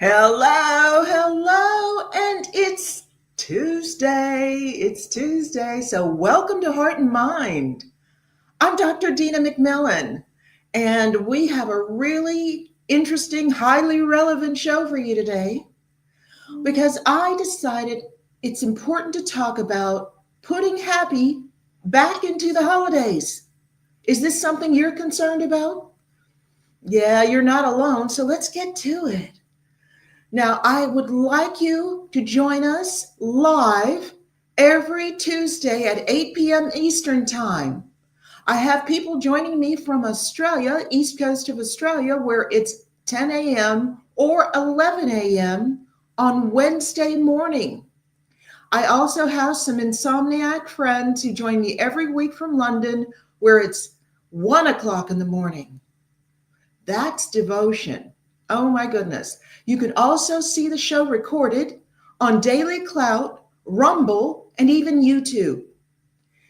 Hello, and it's Tuesday. It's Tuesday, so welcome to Heart and Mind. I'm Dr. Dina McMillan, and we have a really interesting, highly relevant show for you today because I decided it's important to talk about putting happy back into the holidays. Is this something you're concerned about? Yeah, you're not alone, so let's get to it. Now, I would like you to join us live every Tuesday at 8 p.m. Eastern Time. I have people joining me from Australia, East Coast of Australia, where it's 10 a.m. or 11 a.m. on Wednesday morning. I also have some insomniac friends who join me every week from London, where it's 1 o'clock in the morning. That's devotion. Oh my goodness. You can also see the show recorded on Daily Clout, Rumble, and even YouTube.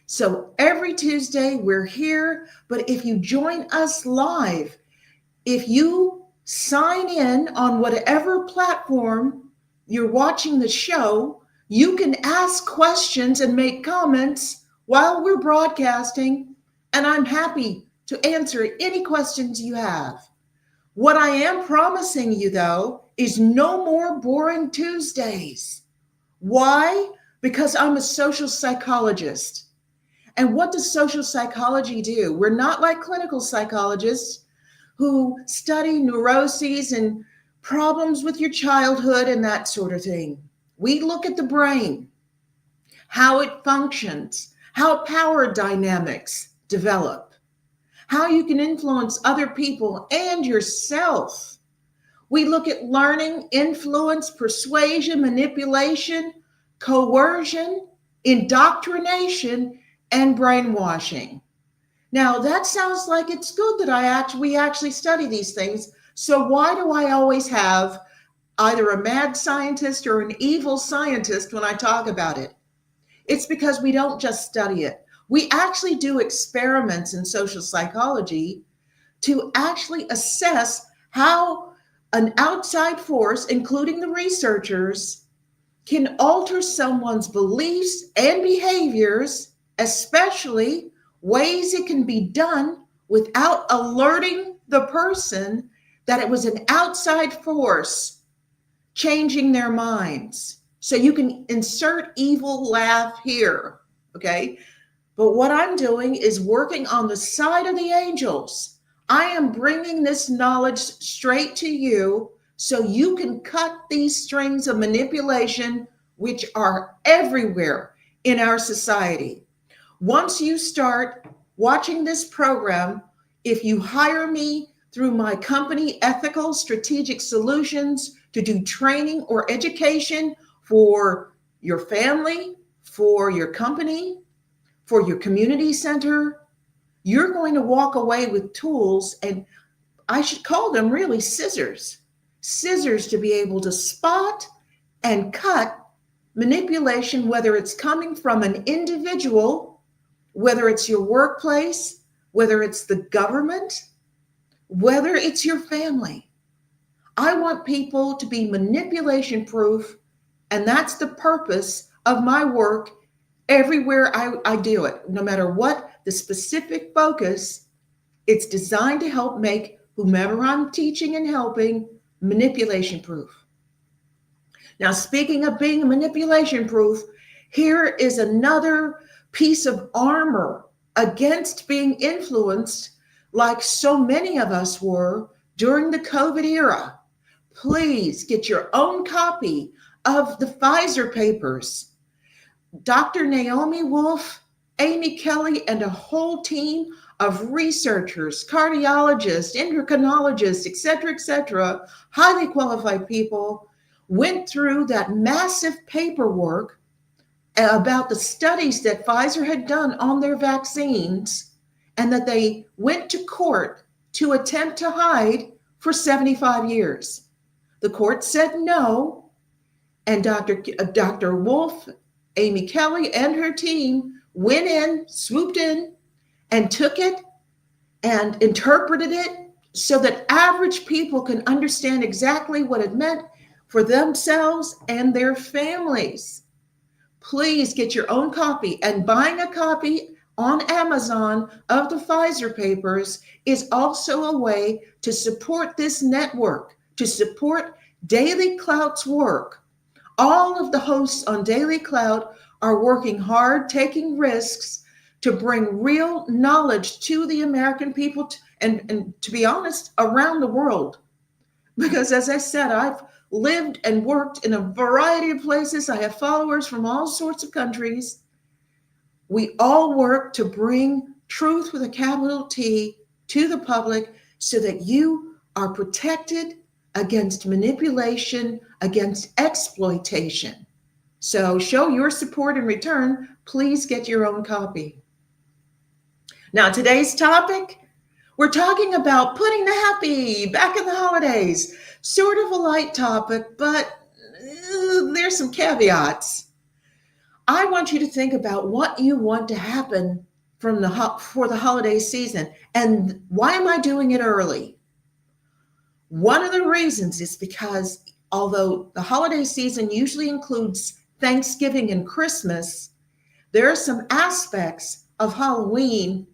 So every Tuesday we're here, but if you join us live, if you sign in on whatever platform you're watching the show, you can ask questions and make comments while we're broadcasting, and I'm happy to answer any questions you have. What I am promising you, though, is no more boring Tuesdays. Why? Because I'm a social psychologist. And what does social psychology do? We're not like clinical psychologists who study neuroses and problems with your childhood and that sort of thing. We look at the brain, how it functions, how power dynamics develop, how you can influence other people and yourself. We look at learning, influence, persuasion, manipulation, coercion, indoctrination, and brainwashing. Now, that sounds like it's good that we actually study these things. So why do I always have either a mad scientist or an evil scientist when I talk about it? It's because we don't just study it. We actually do experiments in social psychology to actually assess how an outside force, including the researchers, can alter someone's beliefs and behaviors, especially ways it can be done without alerting the person that it was an outside force changing their minds. So you can insert evil laugh here, okay? But what I'm doing is working on the side of the angels. I am bringing this knowledge straight to you so you can cut these strings of manipulation, which are everywhere in our society. Once you start watching this program, if you hire me through my company, Ethical Strategic Solutions, to do training or education for your family, for your company, for your community center, you're going to walk away with tools, and I should call them really scissors to be able to spot and cut manipulation, whether it's coming from an individual, whether it's your workplace, whether it's the government, whether it's your family. I want people to be manipulation proof, and that's the purpose of my work everywhere I do it. No matter what the specific focus, it's designed to help make whomever I'm teaching and helping manipulation proof. Now, speaking of being manipulation proof, here is another piece of armor against being influenced like so many of us were during the COVID era. Please get your own copy of the Pfizer papers. Dr. Naomi Wolf, Amy Kelly, and a whole team of researchers, cardiologists, endocrinologists, et cetera, highly qualified people went through that massive paperwork about the studies that Pfizer had done on their vaccines and that they went to court to attempt to hide for 75 years. The court said no, and Dr. Wolf, Amy Kelly, and her team went in, swooped in, and took it and interpreted it so that average people can understand exactly what it meant for themselves and their families. Please get your own copy, and buying a copy on Amazon of the Pfizer papers is also a way to support this network, to support Daily Clout's work. All of the hosts on Daily Clout are working hard, taking risks to bring real knowledge to the American people and to be honest, around the world. Because as I said, I've lived and worked in a variety of places. I have followers from all sorts of countries. We all work to bring truth with a capital T to the public so that you are protected against manipulation, against exploitation. So show your support in return. Please get your own copy. Now, today's topic, we're talking about putting the happy back in the holidays. Sort of a light topic, but there's some caveats. I want you to think about what you want to happen for the holiday season. And why am I doing it early? One of the reasons is because although the holiday season usually includes Thanksgiving and Christmas, there are some aspects of Halloween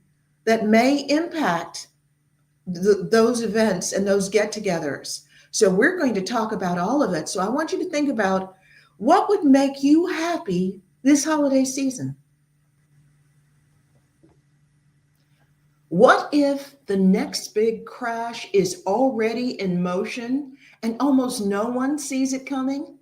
that may impact those events and those get-togethers. So we're going to talk about all of it. So I want you to think about what would make you happy this holiday season. What if the next big crash is already in motion and almost no one sees it coming?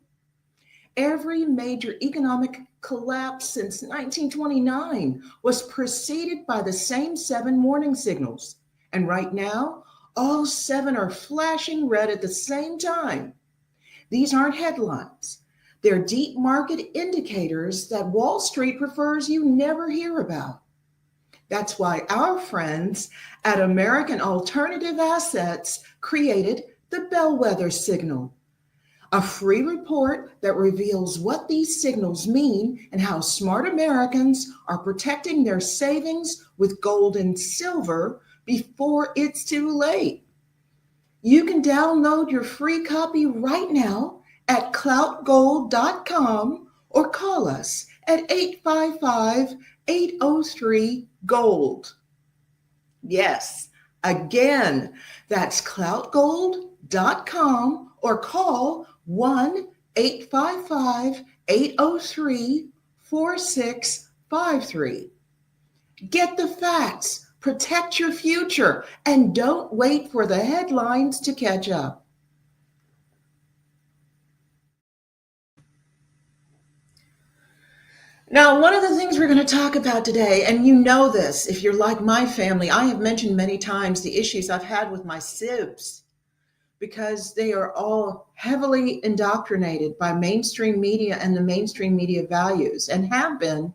Every major economic collapse since 1929 was preceded by the same 7 warning signals. And right now, all 7 are flashing red at the same time. These aren't headlines. They're deep market indicators that Wall Street prefers you never hear about. That's why our friends at American Alternative Assets created the Bellwether Signal, a free report that reveals what these signals mean and how smart Americans are protecting their savings with gold and silver before it's too late. You can download your free copy right now at cloutgold.com or call us at 855-803-GOLD. Yes, again, that's cloutgold.com or call 1-855-803-4653. Get the facts. Protect your future, and don't wait for the headlines to catch up. Now, one of the things we're going to talk about today, and you know this, if you're like my family, I have mentioned many times the issues I've had with my sibs because they are all heavily indoctrinated by mainstream media and the mainstream media values and have been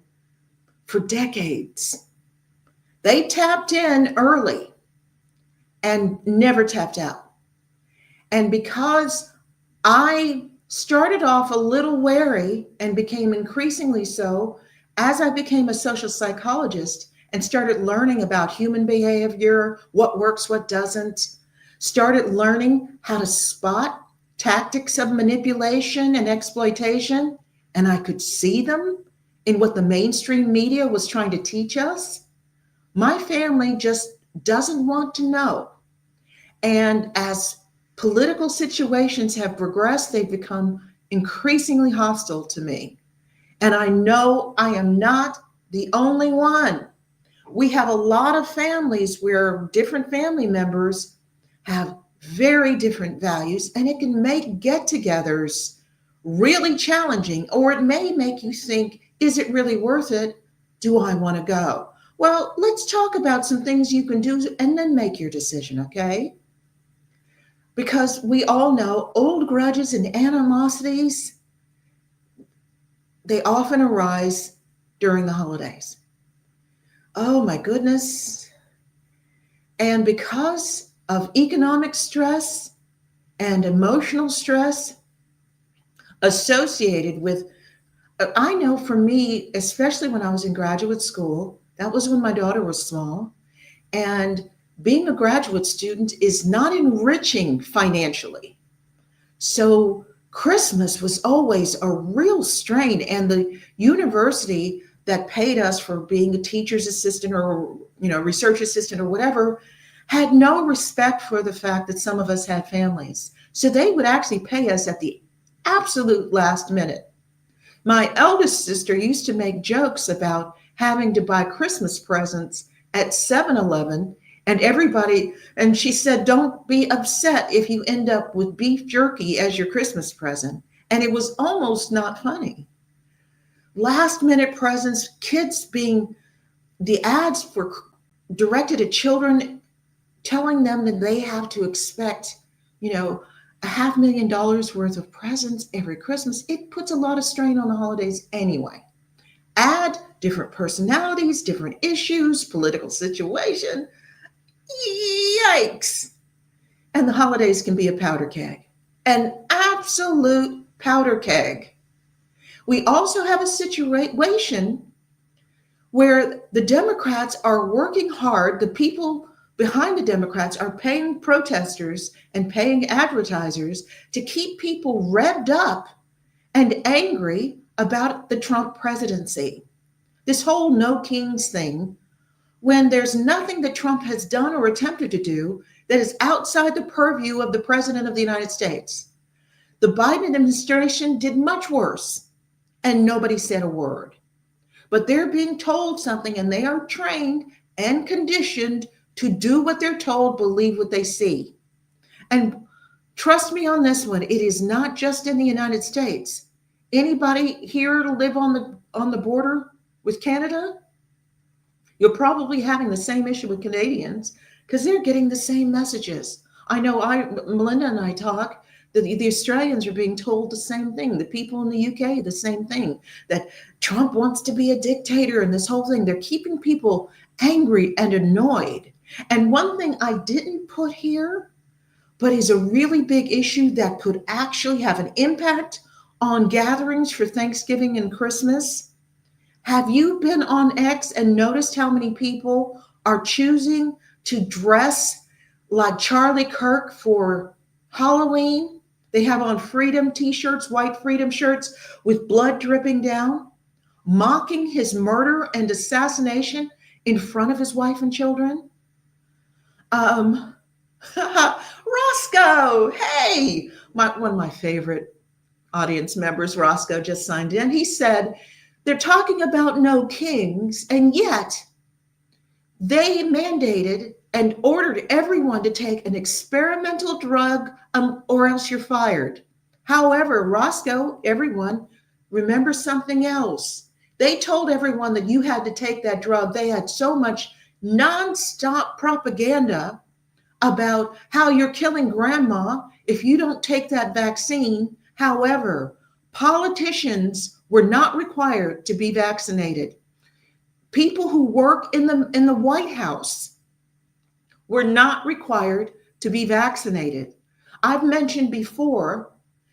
for decades. They tapped in early and never tapped out. And because I started off a little wary and became increasingly so as I became a social psychologist and started learning about human behavior, what works, what doesn't, started learning how to spot tactics of manipulation and exploitation, and I could see them in what the mainstream media was trying to teach us. My family just doesn't want to know. And as political situations have progressed, they've become increasingly hostile to me. And I know I am not the only one. We have a lot of families where different family members have very different values, and it can make get-togethers really challenging, or it may make you think, is it really worth it? Do I want to go? Well, let's talk about some things you can do and then make your decision, okay? Because we all know old grudges and animosities, they often arise during the holidays. Oh my goodness. And because of economic stress and emotional stress associated with, I know for me, especially when I was in graduate school, that was when my daughter was small, and being a graduate student is not enriching financially. So Christmas was always a real strain, and the university that paid us for being a teacher's assistant or research assistant or whatever had no respect for the fact that some of us had families. So they would actually pay us at the absolute last minute. My eldest sister used to make jokes about having to buy Christmas presents at 7-Eleven, and she said, don't be upset if you end up with beef jerky as your Christmas present. And it was almost not funny. Last minute presents, kids being, the ads were directed at children, telling them that they have to expect, $500,000 worth of presents every Christmas. It puts a lot of strain on the holidays anyway. Add different personalities, different issues, political situation. Yikes. And the holidays can be a powder keg, an absolute powder keg. We also have a situation where the Democrats are working hard. The people behind the Democrats are paying protesters and paying advertisers to keep people revved up and angry about the Trump presidency. This whole no kings thing, when there's nothing that Trump has done or attempted to do that is outside the purview of the President of the United States. The Biden administration did much worse, and nobody said a word. But they're being told something, and they are trained and conditioned to do what they're told, believe what they see. And trust me on this one, it is not just in the United States. Anybody here to live on the border with Canada? You're probably having the same issue with Canadians because they're getting the same messages. I know Melinda and I talk, the Australians are being told the same thing. The people in the UK, the same thing, that Trump wants to be a dictator and this whole thing. They're keeping people angry and annoyed. And one thing I didn't put here, but is a really big issue that could actually have an impact on gatherings for Thanksgiving and Christmas. Have you been on X and noticed how many people are choosing to dress like Charlie Kirk for Halloween? They have on freedom t-shirts, white freedom shirts with blood dripping down, mocking his murder and assassination in front of his wife and children. Roscoe, hey, one of my favorite audience members, Roscoe, just signed in. He said, they're talking about no kings, and yet they mandated and ordered everyone to take an experimental drug or else you're fired. However, Roscoe, everyone, remember something else. They told everyone that you had to take that drug. They had so much nonstop propaganda about how you're killing grandma if you don't take that vaccine. However, politicians were not required to be vaccinated. People who work in the White House were not required to be vaccinated. I've mentioned before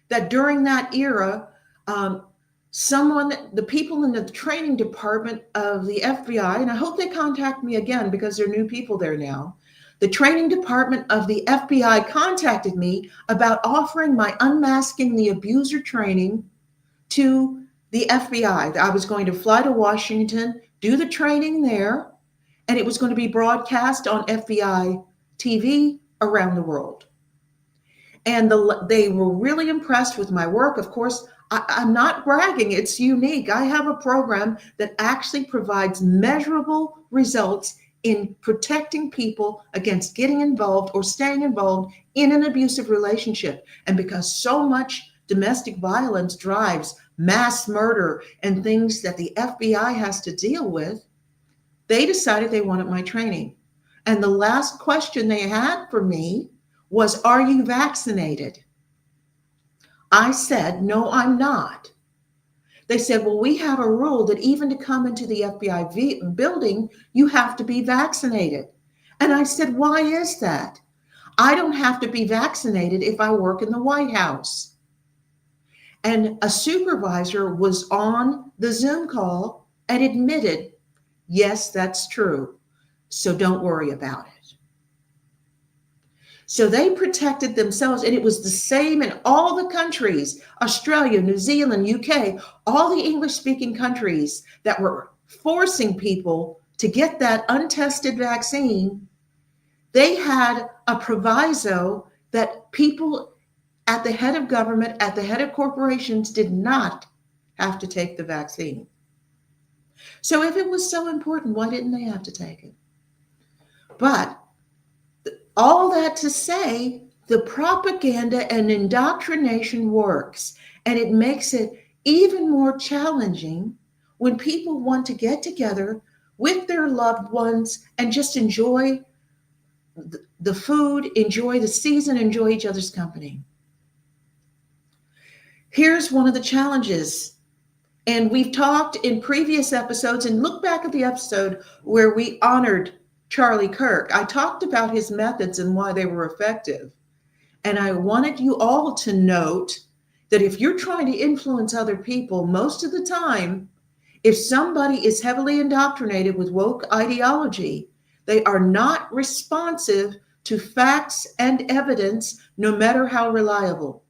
that during that era, the people in the training department of the FBI, and I hope they contact me again because there are new people there now. The training department of the FBI contacted me about offering my Unmasking the Abuser training to the FBI. I was going to fly to Washington, do the training there, and it was going to be broadcast on FBI TV around the world. And they were really impressed with my work. Of course, I'm not bragging. It's unique. I have a program that actually provides measurable results in protecting people against getting involved or staying involved in an abusive relationship. And because so much domestic violence drives mass murder and things that the FBI has to deal with, they decided they wanted my training. And the last question they had for me was, are you vaccinated? I said, no, I'm not. They said, well, we have a rule that even to come into the FBI building, you have to be vaccinated. And I said, why is that? I don't have to be vaccinated if I work in the White House. And a supervisor was on the Zoom call and admitted, yes, that's true. So don't worry about it. So they protected themselves, and it was the same in all the countries, Australia, New Zealand, UK, all the English speaking countries that were forcing people to get that untested vaccine. They had a proviso that people at the head of government, at the head of corporations, did not have to take the vaccine. So if it was so important, why didn't they have to take it? But all that to say, the propaganda and indoctrination works, and it makes it even more challenging when people want to get together with their loved ones and just enjoy the food, enjoy the season, enjoy each other's company. Here's one of the challenges. And we've talked in previous episodes, and look back at the episode where we honored Charlie Kirk. I talked about his methods and why they were effective. And I wanted you all to note that if you're trying to influence other people, most of the time, if somebody is heavily indoctrinated with woke ideology, they are not responsive to facts and evidence, no matter how reliable.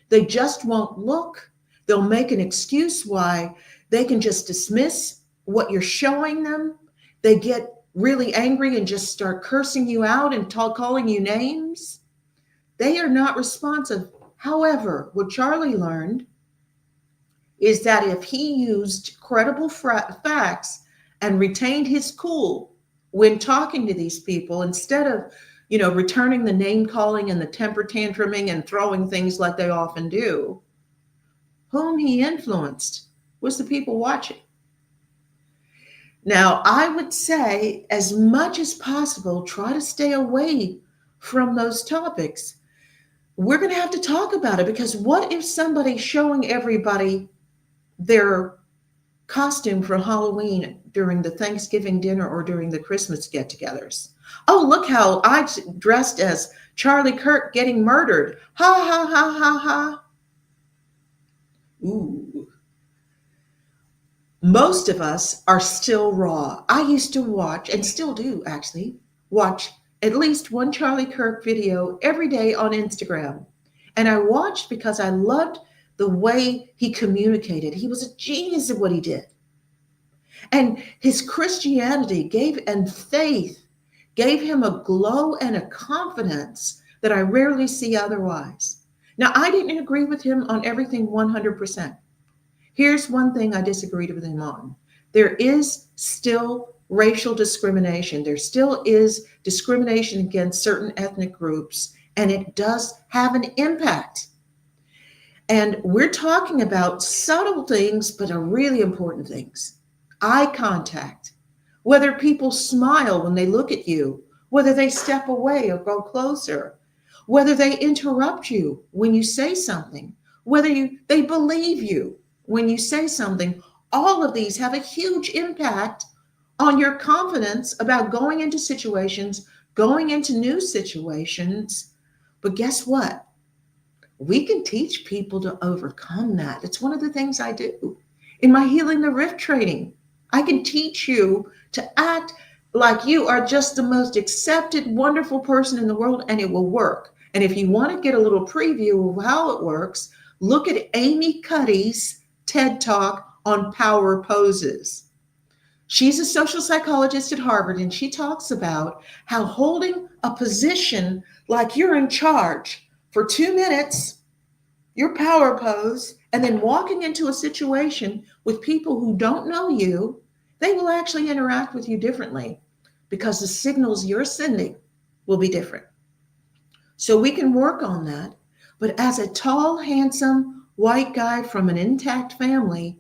They just won't look. They'll make an excuse why they can just dismiss what you're showing them. They get really angry and just start cursing you out and calling you names. They are not responsive. However, what Charlie learned is that if he used credible facts and retained his cool when talking to these people, instead of returning the name calling and the temper tantruming and throwing things like they often do, whom he influenced was the people watching. Now, I would say, as much as possible, try to stay away from those topics. We're going to have to talk about it, because what if somebody's showing everybody their costume for Halloween during the Thanksgiving dinner or during the Christmas get-togethers? Oh, look how I dressed as Charlie Kirk getting murdered. Ha, ha, ha, ha, ha. Ooh. Most of us are still raw. I used to watch, and still do actually, watch at least one Charlie Kirk video every day on Instagram. And I watched because I loved the way he communicated. He was a genius at what he did. And his Christianity and faith gave him a glow and a confidence that I rarely see otherwise. Now, I didn't agree with him on everything 100%. Here's one thing I disagreed with him on. There is still racial discrimination. There still is discrimination against certain ethnic groups, and it does have an impact. And we're talking about subtle things, but are really important things. Eye contact, whether people smile when they look at you, whether they step away or go closer, whether they interrupt you when you say something, whether they believe you when you say something. All of these have a huge impact on your confidence about going into situations, going into new situations. But guess what? We can teach people to overcome that. It's one of the things I do in my Healing the Rift training. I can teach you to act like you are just the most accepted, wonderful person in the world, and it will work. And if you want to get a little preview of how it works, look at Amy Cuddy's TED Talk on power poses. She's a social psychologist at Harvard, and she talks about how holding a position like you're in charge for 2 minutes, your power pose, and then walking into a situation with people who don't know you, they will actually interact with you differently because the signals you're sending will be different. So we can work on that. But as a tall, handsome, white guy from an intact family,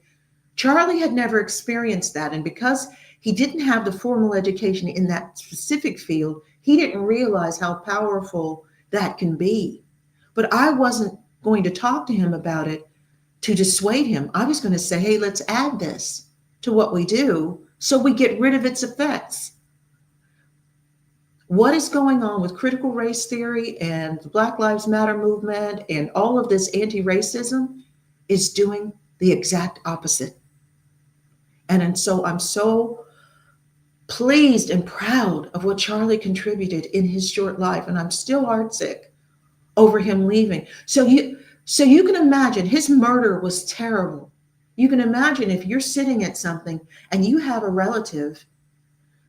Charlie had never experienced that. And because he didn't have the formal education in that specific field, he didn't realize how powerful that can be. But I wasn't going to talk to him about it to dissuade him. I was going to say, hey, let's add this to what we do so we get rid of its effects. What is going on with critical race theory and the Black Lives Matter movement and all of this anti-racism is doing the exact opposite. And so I'm so pleased and proud of what Charlie contributed in his short life. And I'm still heartsick over him leaving. So you can imagine his murder was terrible. You can imagine if you're sitting at something and you have a relative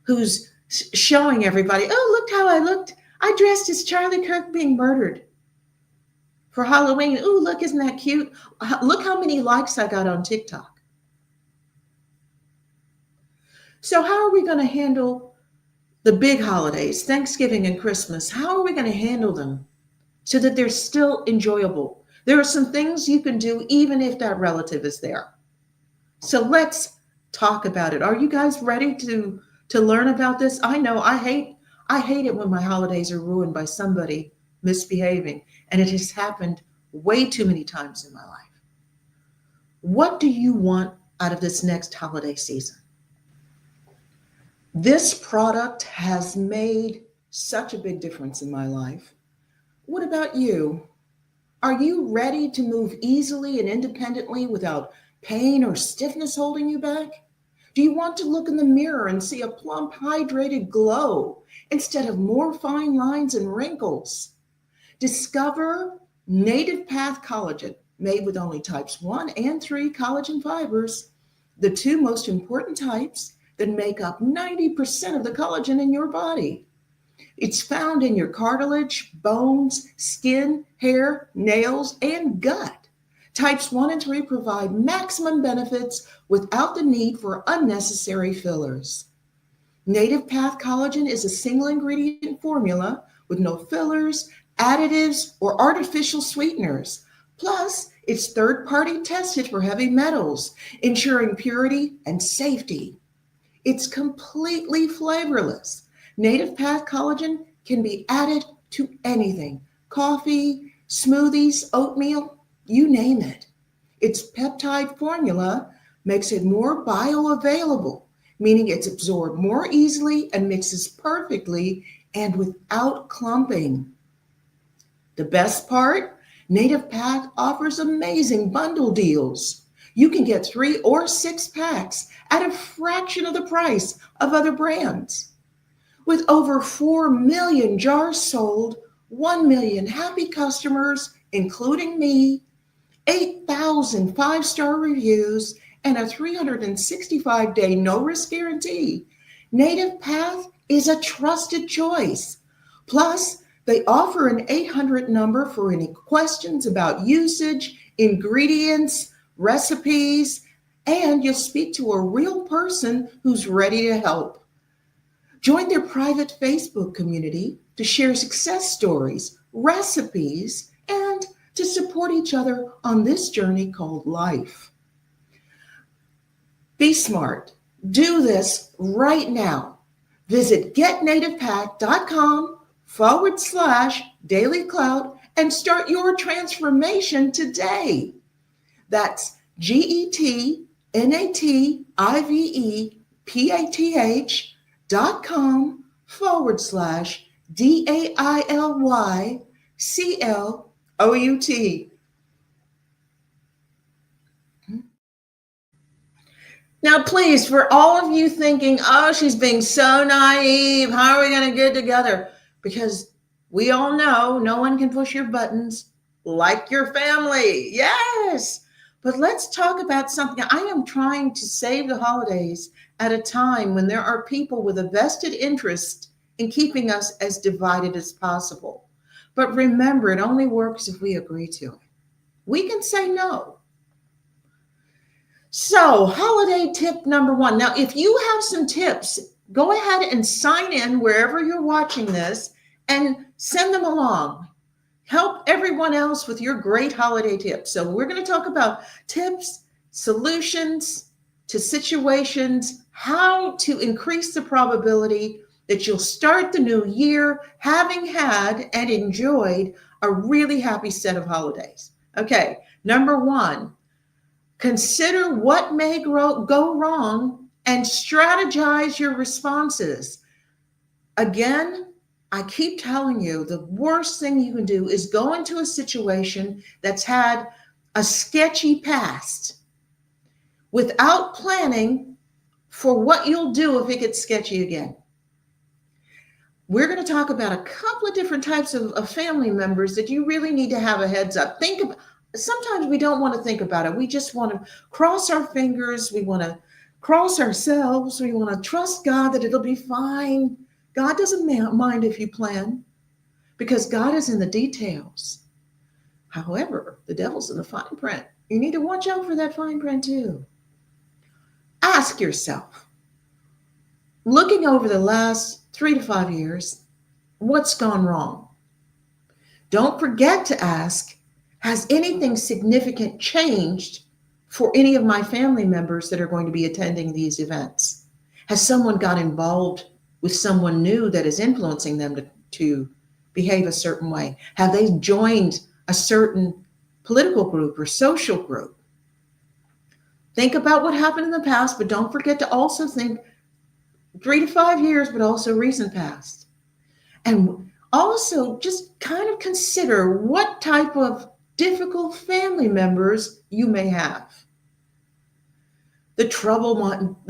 who's showing everybody, oh, look how I looked. I dressed as Charlie Kirk being murdered for Halloween. Oh, look, isn't that cute? Look how many likes I got on TikTok. So how are we going to handle the big holidays, Thanksgiving and Christmas? How are we going to handle them so that they're still enjoyable? There are some things you can do even if that relative is there. So let's talk about it. Are you guys ready to learn about this? I know I hate it when my holidays are ruined by somebody misbehaving, and it has happened way too many times in my life. What do you want out of this next holiday season? This product has made such a big difference in my life. What about you? Are you ready to move easily and independently without pain or stiffness holding you back? Do you want to look in the mirror and see a plump, hydrated glow instead of more fine lines and wrinkles? Discover Native Path Collagen, made with only types 1 and 3 collagen fibers, the two most important types that make up 90% of the collagen in your body. It's found in your cartilage, bones, skin, hair, nails, and gut. Types 1 and 3 provide maximum benefits without the need for unnecessary fillers. Native Path Collagen is a single ingredient formula with no fillers, additives, or artificial sweeteners. Plus, it's third-party tested for heavy metals, ensuring purity and safety. It's completely flavorless. Native Path Collagen can be added to anything: coffee, smoothies, oatmeal, you name it. Its peptide formula makes it more bioavailable, meaning it's absorbed more easily and mixes perfectly and without clumping. The best part? Native Path offers amazing bundle deals. You can get 3 or 6 packs at a fraction of the price of other brands. With over 4 million jars sold, 1 million happy customers, including me, 8,000 5-star reviews, and a 365-day no-risk guarantee, Native Path is a trusted choice. Plus, they offer an 800 number for any questions about usage, ingredients, recipes, and you'll speak to a real person who's ready to help. Join their private Facebook community to share success stories, recipes, and to support each other on this journey called life. Be smart. Do this right now. Visit getnativepath.com/dailyclout and start your transformation today. That's GETNATIVEPATH.com/DAILYCLOUT. Now, please, for all of you thinking, oh, she's being so naive, how are we going to get together? Because we all know no one can push your buttons like your family. Yes. But let's talk about something. I am trying to save the holidays at a time when there are people with a vested interest in keeping us as divided as possible. But remember, it only works if we agree to it. We can say no. So, holiday tip number 1. Now, if you have some tips, go ahead and sign in wherever you're watching this and send them along. Help everyone else with your great holiday tips. So, we're going to talk about tips, solutions to situations, how to increase the probability that you'll start the new year having had and enjoyed a really happy set of holidays. Okay, number 1. Consider what may go wrong and strategize your responses. Again, I keep telling you, the worst thing you can do is go into a situation that's had a sketchy past without planning for what you'll do if it gets sketchy again. We're going to talk about a couple of different types of family members that you really need to have a heads up. Think of, sometimes we don't want to think about it. We just want to cross our fingers. We want to cross ourselves. We want to trust God that it'll be fine. God doesn't mind if you plan because God is in the details. However, the devil's in the fine print. You need to watch out for that fine print too. Ask yourself, looking over the last 3 to 5 years, what's gone wrong? Don't forget to ask, has anything significant changed for any of my family members that are going to be attending these events? Has someone got involved with someone new that is influencing them to behave a certain way? Have they joined a certain political group or social group? Think about what happened in the past, but don't forget to also think 3 to 5 years, but also recent past. And also just kind of consider what type of difficult family members you may have. The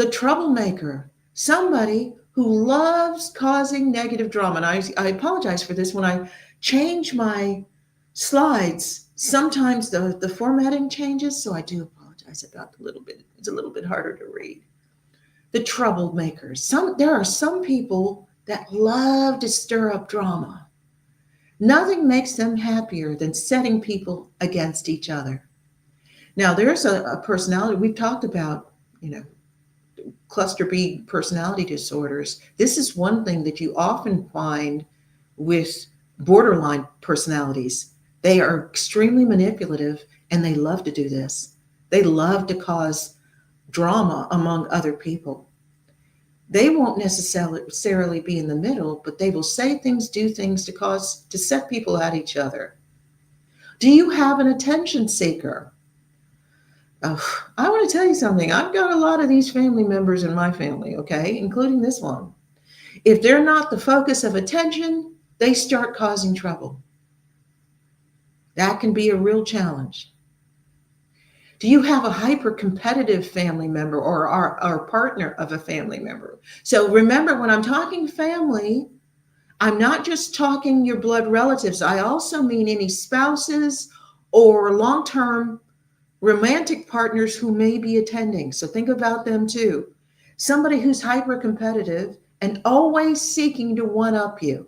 troublemaker, somebody who loves causing negative drama. And I apologize for this. When I change my slides, sometimes the formatting changes, so I do apologize about a little bit. It's a little bit harder to read. The troublemakers. There are some people that love to stir up drama. Nothing makes them happier than setting people against each other. Now, there's a personality we've talked about, cluster B personality disorders. This is one thing that you often find with borderline personalities. They are extremely manipulative and they love to do this. They love to cause drama among other people. They won't necessarily be in the middle, but they will say things, do things to set people at each other. Do you have an attention seeker? Oh, I want to tell you something. I've got a lot of these family members in my family, okay, including this one. If they're not the focus of attention, they start causing trouble. That can be a real challenge. Do you have a hyper-competitive family member or our partner of a family member? So remember, when I'm talking family, I'm not just talking your blood relatives. I also mean any spouses or long-term romantic partners who may be attending. So think about them too. Somebody who's hyper-competitive and always seeking to one-up you.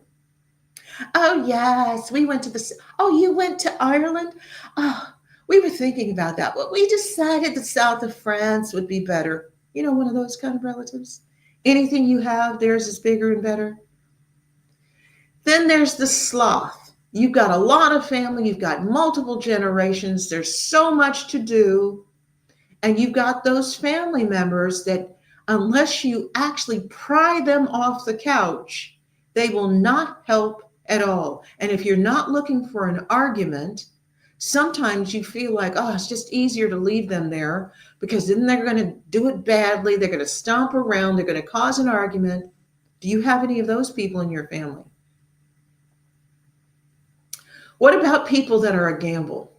Oh, yes, we went to you went to Ireland? Oh, we were thinking about that, but we decided the south of France would be better. One of those kind of relatives. Anything you have, theirs is bigger and better. Then there's the sloth. You've got a lot of family. You've got multiple generations. There's so much to do. And you've got those family members that unless you actually pry them off the couch, they will not help at all. And if you're not looking for an argument, sometimes you feel like, it's just easier to leave them there because then they're going to do it badly. They're going to stomp around. They're going to cause an argument. Do you have any of those people in your family? What about people that are a gamble?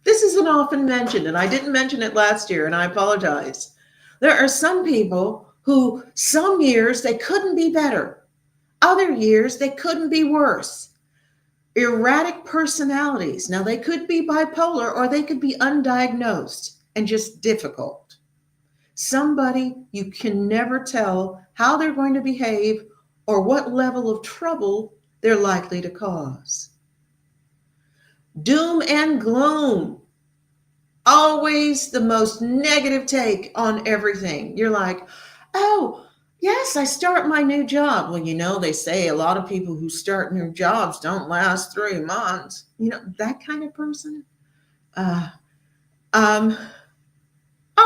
This isn't often mentioned, and I didn't mention it last year, and I apologize. There are some people who some years they couldn't be better. Other years they couldn't be worse. Erratic personalities. Now, they could be bipolar or they could be undiagnosed and just difficult. Somebody you can never tell how they're going to behave or what level of trouble they're likely to cause. Doom and gloom. Always the most negative take on everything. You're like, oh, yes, I start my new job. Well, they say a lot of people who start new jobs don't last 3 months. That kind of person.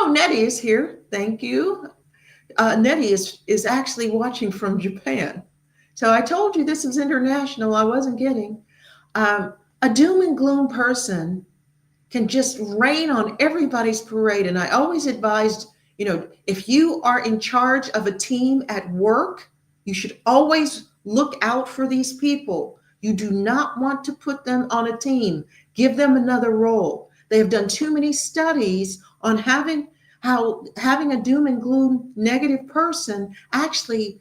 Nettie is here. Thank you. Nettie is actually watching from Japan. So I told you this is international. I wasn't kidding. A doom and gloom person can just rain on everybody's parade. And I always advised, if you are in charge of a team at work, you should always look out for these people. You do not want to put them on a team. Give them another role. They have done too many studies on having how having a doom and gloom negative person actually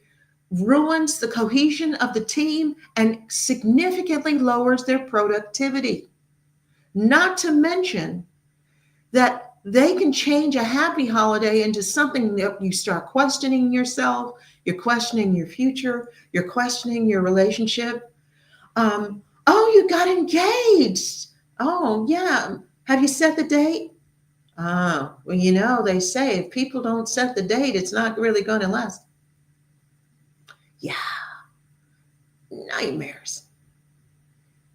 ruins the cohesion of the team and significantly lowers their productivity. Not to mention that they can change a happy holiday into something that you start questioning yourself, you're questioning your future, you're questioning your relationship. Oh, you got engaged. Oh, yeah. Have you set the date? Oh, well, they say if people don't set the date, it's not really going to last. Yeah, nightmares.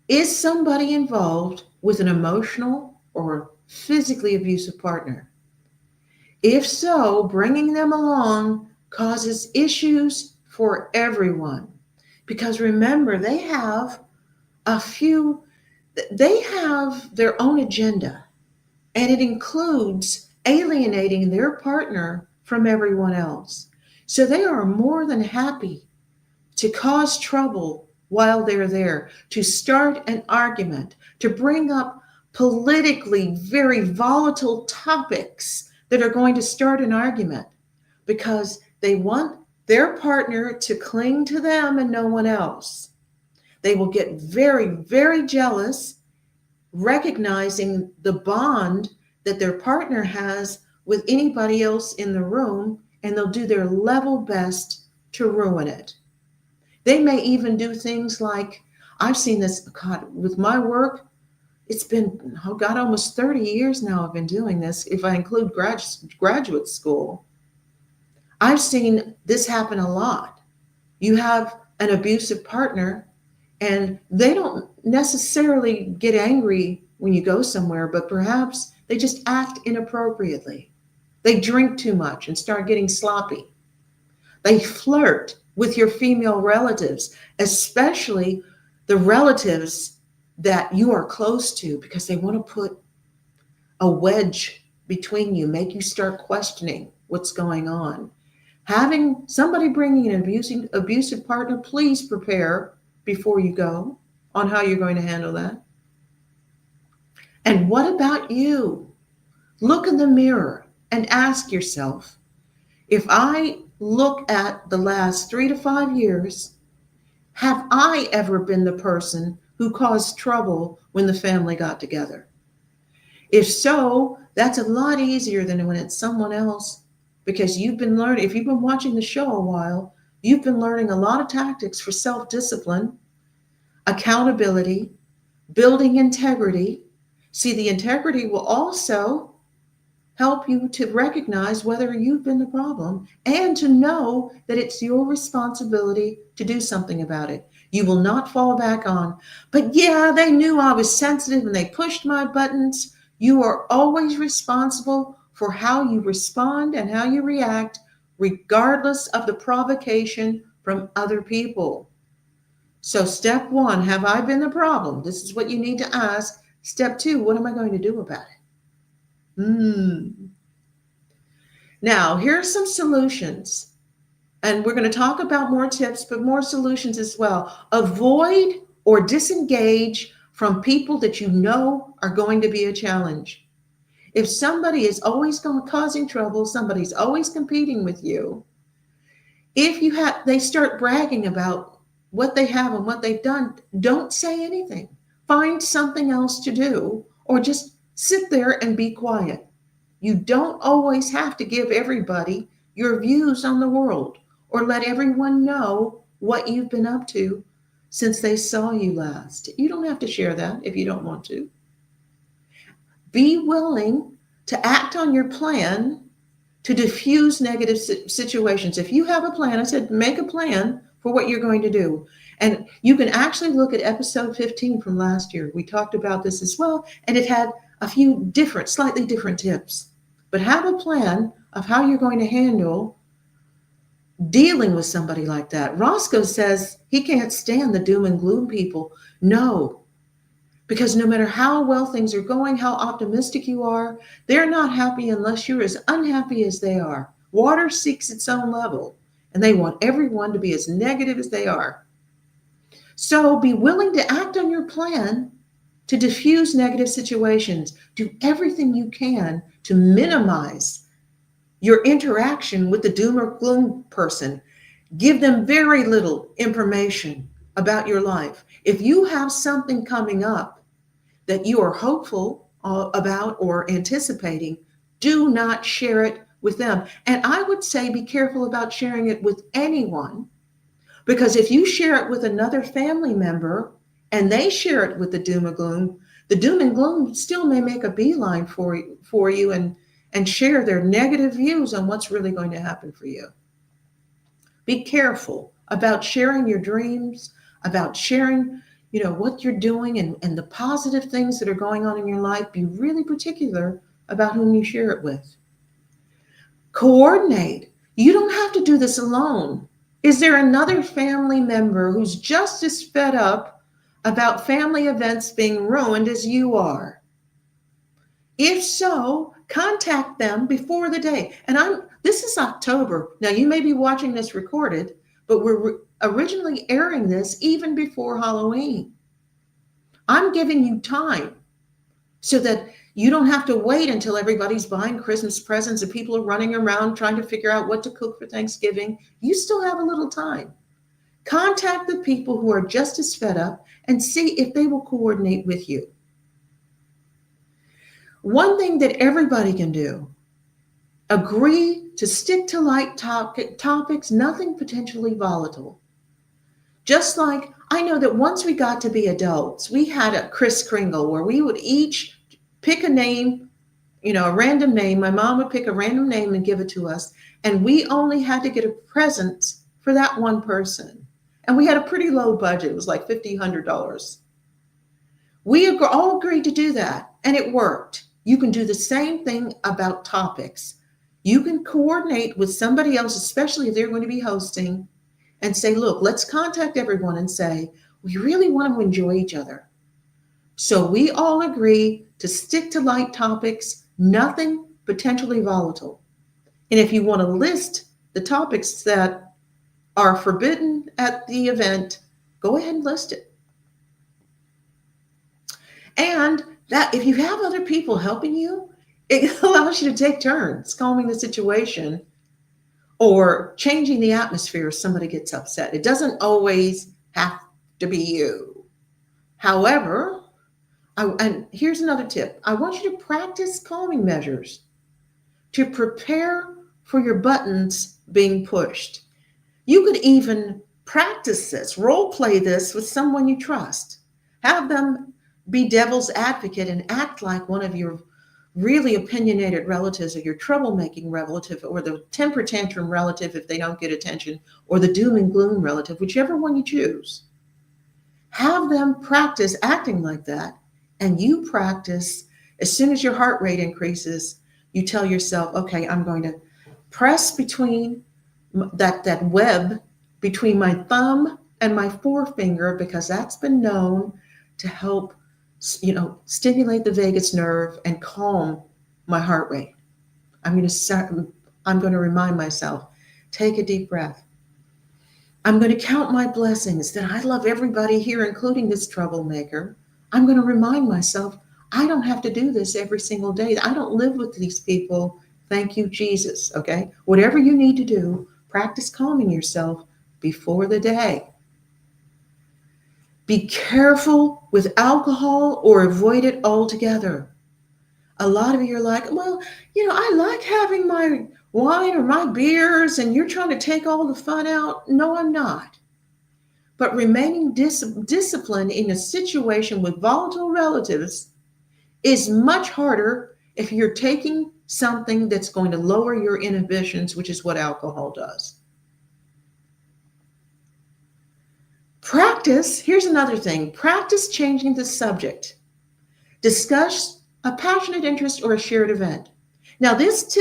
Is somebody involved with an emotional or physically abusive partner? If so, bringing them along causes issues for everyone. Because remember, a few, they have their own agenda, and it includes alienating their partner from everyone else. So they are more than happy to cause trouble while they're there, to start an argument, to bring up politically very volatile topics that are going to start an argument because they want their partner to cling to them and no one else. They will get very, very jealous, recognizing the bond that their partner has with anybody else in the room, and they'll do their level best to ruin it. They may even do things like, I've seen this, God, with my work. It's been, oh God, almost 30 years now I've been doing this, if I include graduate school. I've seen this happen a lot. You have an abusive partner, and they don't necessarily get angry when you go somewhere, but perhaps they just act inappropriately. They drink too much and start getting sloppy. They flirt with your female relatives, especially the relatives that you are close to, because they want to put a wedge between you, make you start questioning what's going on. Having somebody bringing an abusive partner, please prepare before you go on how you're going to handle that. And what about you? Look in the mirror and ask yourself, if I look at the last 3 to 5 years, have I ever been the person who caused trouble when the family got together? If so, that's a lot easier than when it's someone else, because you've been learning, if you've been watching the show a while, you've been learning a lot of tactics for self-discipline, accountability, building integrity. See, the integrity will also help you to recognize whether you've been the problem and to know that it's your responsibility to do something about it. You will not fall back on, but yeah, they knew I was sensitive and they pushed my buttons. You are always responsible for how you respond and how you react, regardless of the provocation from other people. So, step one, have I been the problem? This is what you need to ask. Step two, what am I going to do about it? Now, here are some solutions. And we're going to talk about more tips, but more solutions as well. Avoid or disengage from people that you know are going to be a challenge. If somebody is always causing trouble, somebody's always competing with you, they start bragging about what they have and what they've done, don't say anything. Find something else to do, or just sit there and be quiet. You don't always have to give everybody your views on the world or let everyone know what you've been up to since they saw you last. You don't have to share that if you don't want to. Be willing to act on your plan to diffuse negative situations. If you have a plan, I said make a plan for what you're going to do. And you can actually look at episode 15 from last year. We talked about this as well, and it had a few slightly different tips. But have a plan of how you're going to handle dealing with somebody like that. Roscoe says he can't stand the doom and gloom people. No, because no matter how well things are going, how optimistic you are, they're not happy unless you're as unhappy as they are. Water seeks its own level, and they want everyone to be as negative as they are. So be willing to act on your plan to diffuse negative situations. Do everything you can to minimize your interaction with the doom or gloom person. Give them very little information about your life. If you have something coming up that you are hopeful about or anticipating, do not share it with them. And I would say be careful about sharing it with anyone, because if you share it with another family member and they share it with the doom and gloom still may make a beeline for you and share their negative views on what's really going to happen for you. Be careful about sharing your dreams, about sharing, what you're doing and the positive things that are going on in your life. Be really particular about whom you share it with. Coordinate. You don't have to do this alone. Is there another family member who's just as fed up about family events being ruined as you are? If so, contact them before the day. And this is October. Now you may be watching this recorded, but we're originally airing this even before Halloween. I'm giving you time so that you don't have to wait until everybody's buying Christmas presents and people are running around trying to figure out what to cook for Thanksgiving. You still have a little time. Contact the people who are just as fed up and see if they will coordinate with you. One thing that everybody can do, agree to stick to light topics, nothing potentially volatile. Just like I know that once we got to be adults, we had a Kris Kringle where we would each pick a name, a random name. My mom would pick a random name and give it to us. And we only had to get a present for that one person. And we had a pretty low budget. It was like $50, $100. We all agreed to do that, and it worked. You can do the same thing about topics. You can coordinate with somebody else, especially if they're going to be hosting, and say, look, let's contact everyone and say, we really want to enjoy each other. So we all agree to stick to light topics, nothing potentially volatile. And if you want to list the topics that are forbidden at the event, go ahead and list it. And that if you have other people helping you, it allows you to take turns calming the situation or changing the atmosphere if somebody gets upset. It doesn't always have to be you. However, and here's another tip. I want you to practice calming measures to prepare for your buttons being pushed. You could even practice this, role play this with someone you trust. Have them be devil's advocate and act like one of your really opinionated relatives or your troublemaking relative or the temper tantrum relative if they don't get attention or the doom and gloom relative, whichever one you choose. Have them practice acting like that, and you practice as soon as your heart rate increases, you tell yourself, okay, I'm going to press between that web between my thumb and my forefinger because that's been known to help stimulate the vagus nerve and calm my heart rate. I'm going to remind myself, take a deep breath. I'm going to count my blessings that I love everybody here, including this troublemaker. I'm going to remind myself, I don't have to do this every single day. I don't live with these people. Thank you, Jesus. Okay. Whatever you need to do, practice calming yourself before the day. Be careful with alcohol or avoid it altogether. A lot of you are like, well, I like having my wine or my beers and you're trying to take all the fun out. No, I'm not. But remaining disciplined in a situation with volatile relatives is much harder if you're taking something that's going to lower your inhibitions, which is what alcohol does. Practice, here's another thing, practice changing the subject. Discuss a passionate interest or a shared event. Now this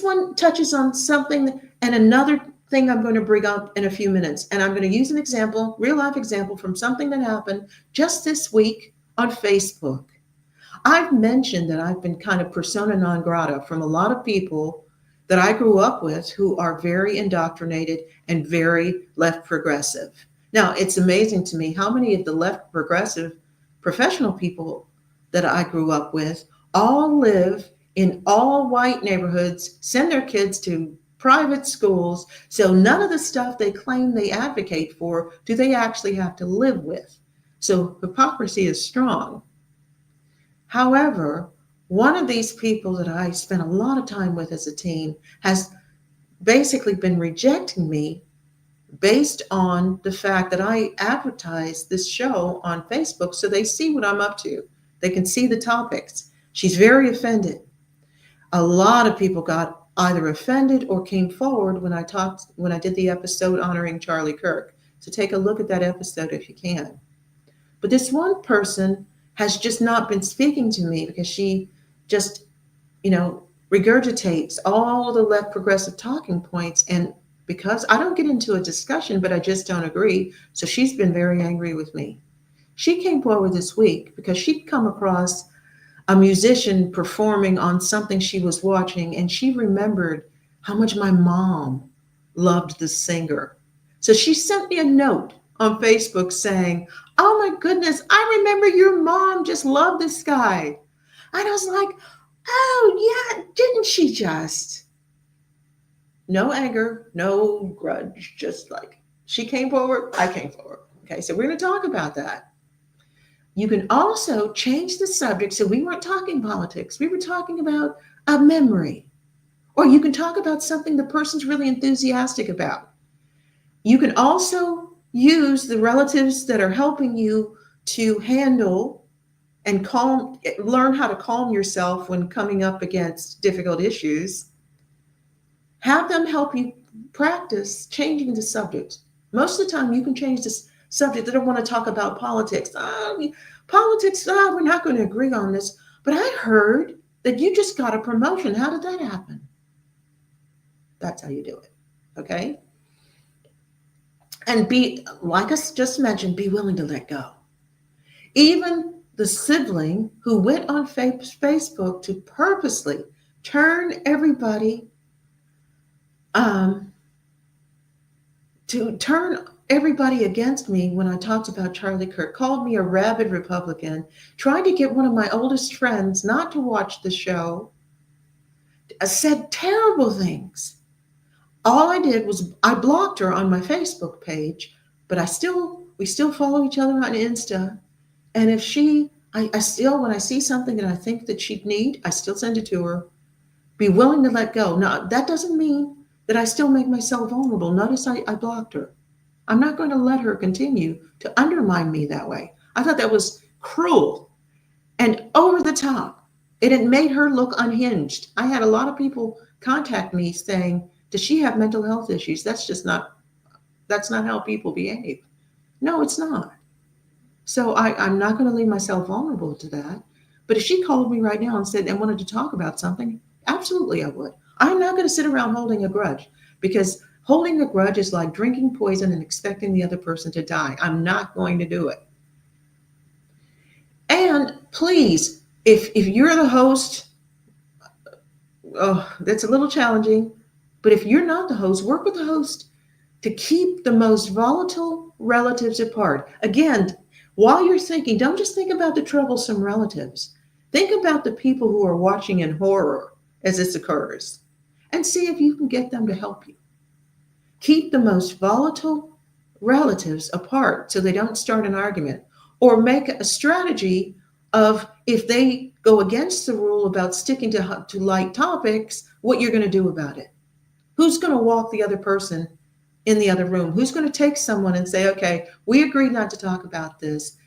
one touches on something and another thing I'm going to bring up in a few minutes. And I'm going to use an example, real life example from something that happened just this week on Facebook. I've mentioned that I've been kind of persona non grata from a lot of people that I grew up with who are very indoctrinated and very left progressive. Now, it's amazing to me how many of the left progressive professional people that I grew up with all live in all white neighborhoods, send their kids to private schools. So none of the stuff they claim they advocate for do they actually have to live with. So hypocrisy is strong. However, one of these people that I spent a lot of time with as a teen has basically been rejecting me based on the fact that I advertise this show on Facebook so they see what I'm up to. They can see the topics. She's very offended. A lot of people got either offended or came forward when I did the episode honoring Charlie Kirk. So take a look at that episode if you can. But this one person has just not been speaking to me because she just, you know, regurgitates all the left progressive talking points. And because I don't get into a discussion, but I just don't agree. So she's been very angry with me. She came forward this week because she'd come across a musician performing on something she was watching, and she remembered how much my mom loved the singer. So she sent me a note on Facebook saying, "Oh my goodness, I remember your mom just loved this guy." And I was like, "Oh, yeah, didn't she just?" No anger, no grudge, just like she came forward, I came forward. Okay, so we're going to talk about that. You can also change the subject. So we weren't talking politics, we were talking about a memory. Or you can talk about something the person's really enthusiastic about. You can also use the relatives that are helping you to handle and learn how to calm yourself when coming up against difficult issues. Have them help you practice changing the subject. Most of the time, you can change the subject. They don't want to talk about politics. Politics, we're not going to agree on this. But I heard that you just got a promotion. How did that happen? That's how you do it. Okay? And be, like I just mentioned, be willing to let go. Even the sibling who went on Facebook to purposely turn everybody against me when I talked about Charlie Kirk, called me a rabid Republican, tried to get one of my oldest friends not to watch the show, said terrible things. All I did was I blocked her on my Facebook page, but we still follow each other on Insta. And if I still, when I see something that I think that she'd need, I still send it to her. Be willing to let go. Now, that doesn't mean that I still make myself vulnerable. Notice I blocked her. I'm not going to let her continue to undermine me that way. I thought that was cruel and over the top. It had made her look unhinged. I had a lot of people contact me saying, "Does she have mental health issues?" That's not how people behave. No, it's not. So I'm not going to leave myself vulnerable to that. But if she called me right now and said and wanted to talk about something, absolutely I would. I'm not going to sit around holding a grudge, because holding a grudge is like drinking poison and expecting the other person to die. I'm not going to do it. And please, if you're the host, oh, that's a little challenging. But if you're not the host, work with the host to keep the most volatile relatives apart. Again, while you're thinking, don't just think about the troublesome relatives. Think about the people who are watching in horror as this occurs, and see if you can get them to help you. Keep the most volatile relatives apart so they don't start an argument, or make a strategy of, if they go against the rule about sticking to light topics, what you're going to do about it. Who's going to walk the other person in the other room? Who's going to take someone and say, "Okay, we agreed not to talk about this.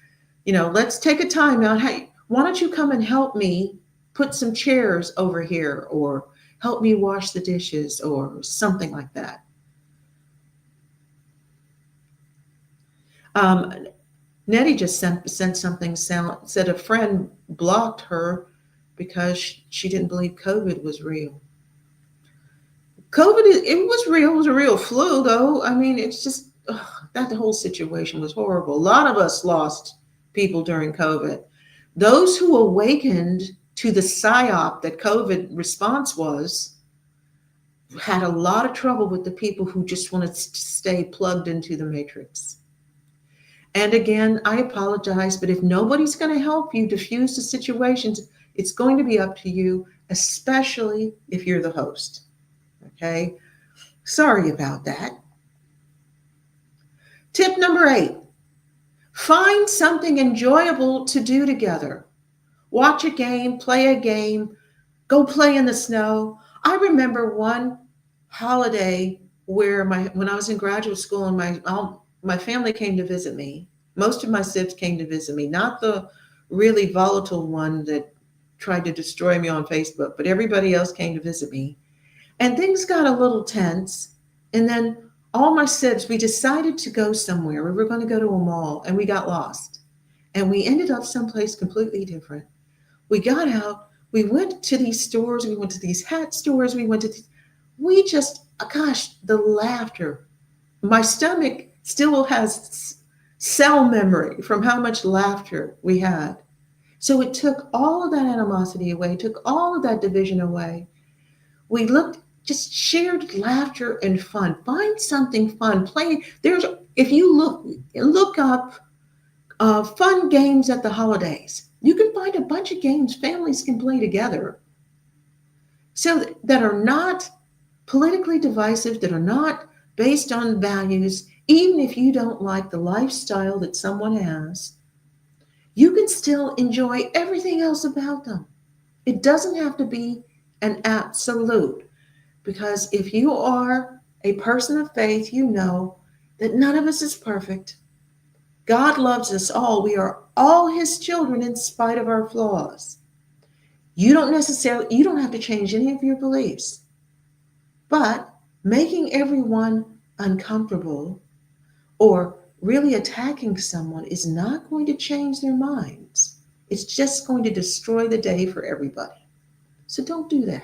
Let's take a time out. Hey, why don't you come and help me put some chairs over here, or help me wash the dishes," or something like that. Nettie just sent something, said a friend blocked her because she didn't believe COVID was real. It was real. It was a real flu, though. I mean, it's just, that whole situation was horrible. A lot of us lost people during COVID. Those who awakened to the psyop that COVID response was had a lot of trouble with the people who just wanted to stay plugged into the matrix. And again, I apologize, but if nobody's going to help you diffuse the situations, it's going to be up to you. especially if you're the host. Okay? Sorry about that. Tip number 8, find something enjoyable to do together. Watch a game, play a game, go play in the snow. I remember one holiday where when I was in graduate school and my family came to visit me. Most of my sibs came to visit me, not the really volatile one that tried to destroy me on Facebook, but everybody else came to visit me. And things got a little tense. And then all my sibs, we decided to go somewhere. We were going to go to a mall and we got lost. And we ended up someplace completely different. We got out, we went to these stores, we went to these hat stores, we just, gosh, the laughter. My stomach still has cell memory from how much laughter we had. So it took all of that animosity away, took all of that division away. We looked, just shared laughter and fun. Find something fun. Play. If you look up fun games at the holidays. You can find a bunch of games families can play together. So that are not politically divisive, that are not based on values, even if you don't like the lifestyle that someone has, you can still enjoy everything else about them. It doesn't have to be an absolute, because if you are a person of faith, you know that none of us is perfect. God loves us all. We are all his children in spite of our flaws. You don't have to change any of your beliefs. But making everyone uncomfortable or really attacking someone is not going to change their minds. It's just going to destroy the day for everybody. So don't do that.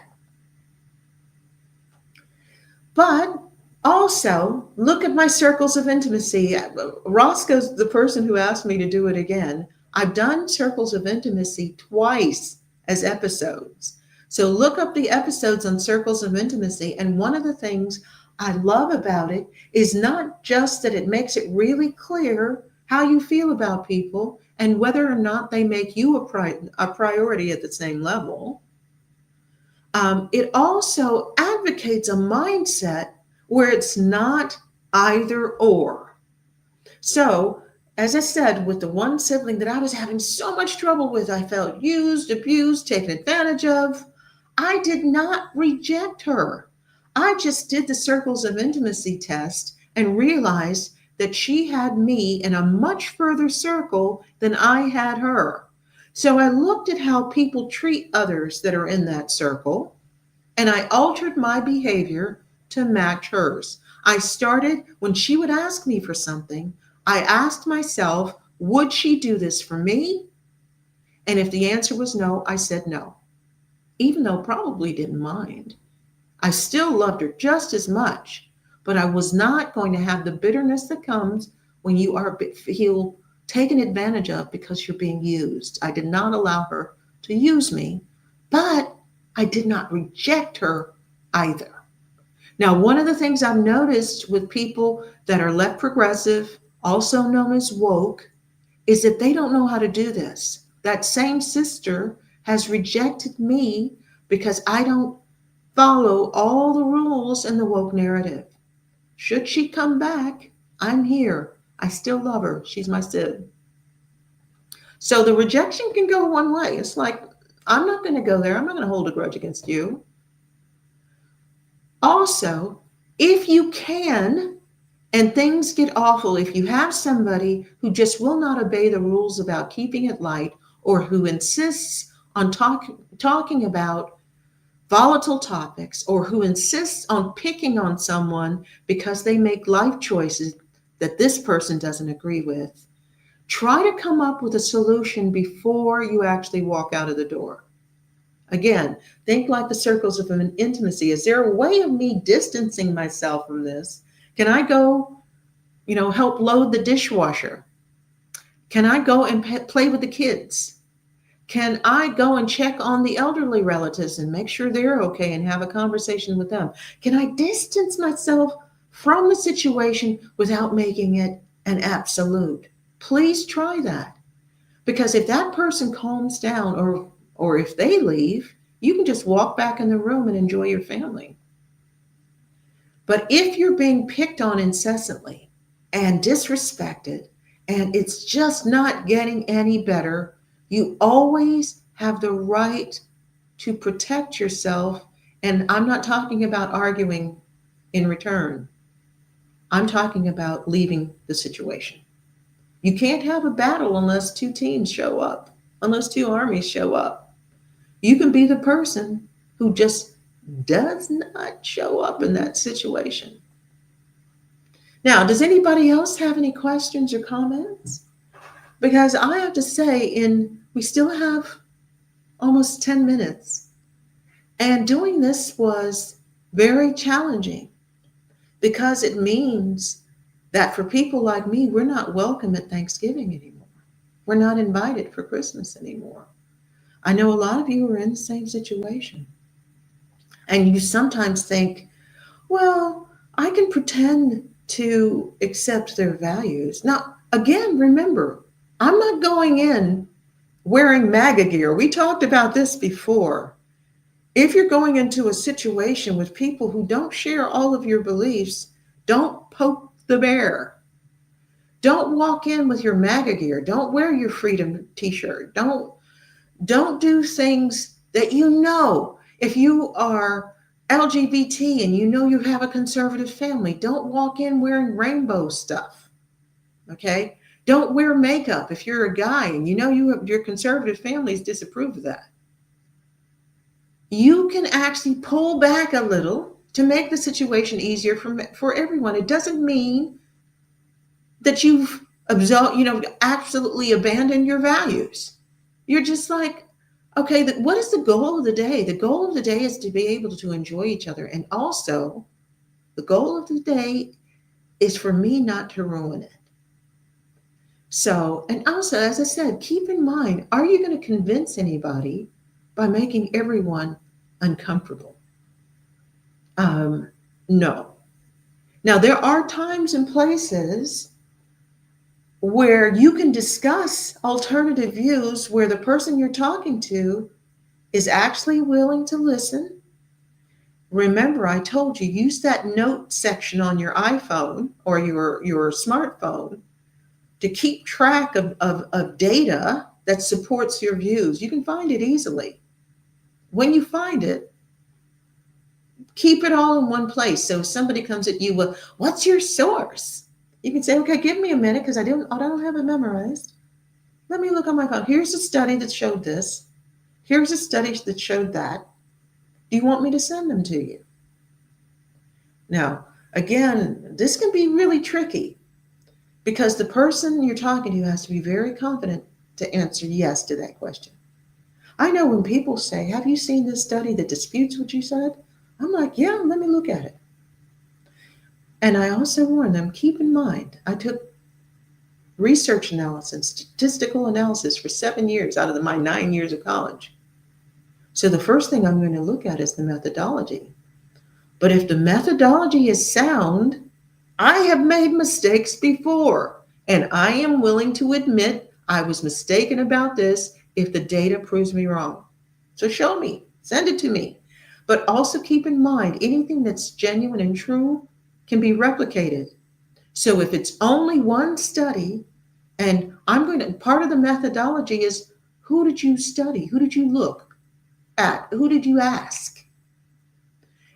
But also, look at my circles of intimacy. Roscoe's the person who asked me to do it again. I've done circles of intimacy twice as episodes. So look up the episodes on circles of intimacy. And one of the things I love about it is not just that it makes it really clear how you feel about people and whether or not they make you a priority at the same level. It also advocates a mindset where it's not either or. So, as I said, with the one sibling that I was having so much trouble with, I felt used, abused, taken advantage of. I did not reject her. I just did the circles of intimacy test and realized that she had me in a much further circle than I had her. So I looked at how people treat others that are in that circle, and I altered my behavior to match hers. I started, when she would ask me for something, I asked myself, would she do this for me? And if the answer was no, I said no, even though I probably didn't mind. I still loved her just as much, but I was not going to have the bitterness that comes when you feel taken advantage of because you're being used. I did not allow her to use me, but I did not reject her either. Now, one of the things I've noticed with people that are left progressive, also known as woke, is that they don't know how to do this. That same sister has rejected me because I don't follow all the rules in the woke narrative. Should she come back, I'm here. I still love her. She's my sib. So the rejection can go one way. It's like, I'm not going to go there. I'm not going to hold a grudge against you. Also, if you can, and things get awful, if you have somebody who just will not obey the rules about keeping it light, or who insists on talking about volatile topics, or who insists on picking on someone because they make life choices that this person doesn't agree with, try to come up with a solution before you actually walk out of the door. Again, think like the circles of an intimacy. Is there a way of me distancing myself from this? Can I go, help load the dishwasher? Can I go and play with the kids? Can I go and check on the elderly relatives and make sure they're okay and have a conversation with them? Can I distance myself from the situation without making it an absolute? Please try that. Because if that person calms down or if they leave, You can just walk back in the room and enjoy your family. But if you're being picked on incessantly and disrespected, and it's just not getting any better, you always have the right to protect yourself. And I'm not talking about arguing in return, I'm talking about leaving the situation. You can't have a battle unless two teams show up, unless two armies show up. You can be the person who just does not show up in that situation. Now, does anybody else have any questions or comments? Because I have to say, we still have almost 10 minutes, and doing this was very challenging because it means that for people like me, we're not welcome at Thanksgiving anymore. We're not invited for Christmas anymore. I know a lot of you are in the same situation. And you sometimes think, well, I can pretend to accept their values. Now, again, remember, I'm not going in wearing MAGA gear. We talked about this before. If you're going into a situation with people who don't share all of your beliefs, don't poke the bear. Don't walk in with your MAGA gear. Don't wear your freedom t-shirt. Don't do things that you know. If you are LGBT and you know you have a conservative family, don't walk in wearing rainbow stuff. Okay? Don't wear makeup if you're a guy and you know your conservative families disapprove of that. You can actually pull back a little to make the situation easier for everyone. It doesn't mean that you've absolutely abandoned your values. You're just like, okay, what is the goal of the day? The goal of the day is to be able to enjoy each other. And also, the goal of the day is for me not to ruin it. So, and also, as I said, keep in mind, are you going to convince anybody by making everyone uncomfortable? No. Now, there are times and places where you can discuss alternative views where the person you're talking to is actually willing to listen. Remember, I told you, use that note section on your iPhone or your smartphone to keep track of data that supports your views. You can find it easily. When you find it, keep it all in one place. So if somebody comes at you, well, what's your source? You can say, okay, give me a minute because I don't have it memorized. Let me look on my phone. Here's a study that showed this. Here's a study that showed that. Do you want me to send them to you? Now, again, this can be really tricky because the person you're talking to has to be very confident to answer yes to that question. I know when people say, have you seen this study that disputes what you said? I'm like, yeah, let me look at it. And I also warn them, keep in mind, I took research analysis, statistical analysis for 7 years out of my 9 years of college. So the first thing I'm going to look at is the methodology. But if the methodology is sound, I have made mistakes before, and I am willing to admit I was mistaken about this if the data proves me wrong. So show me, send it to me. But also keep in mind, anything that's genuine and true can be replicated. So if it's only one study, and part of the methodology is, who did you study? Who did you look at? Who did you ask?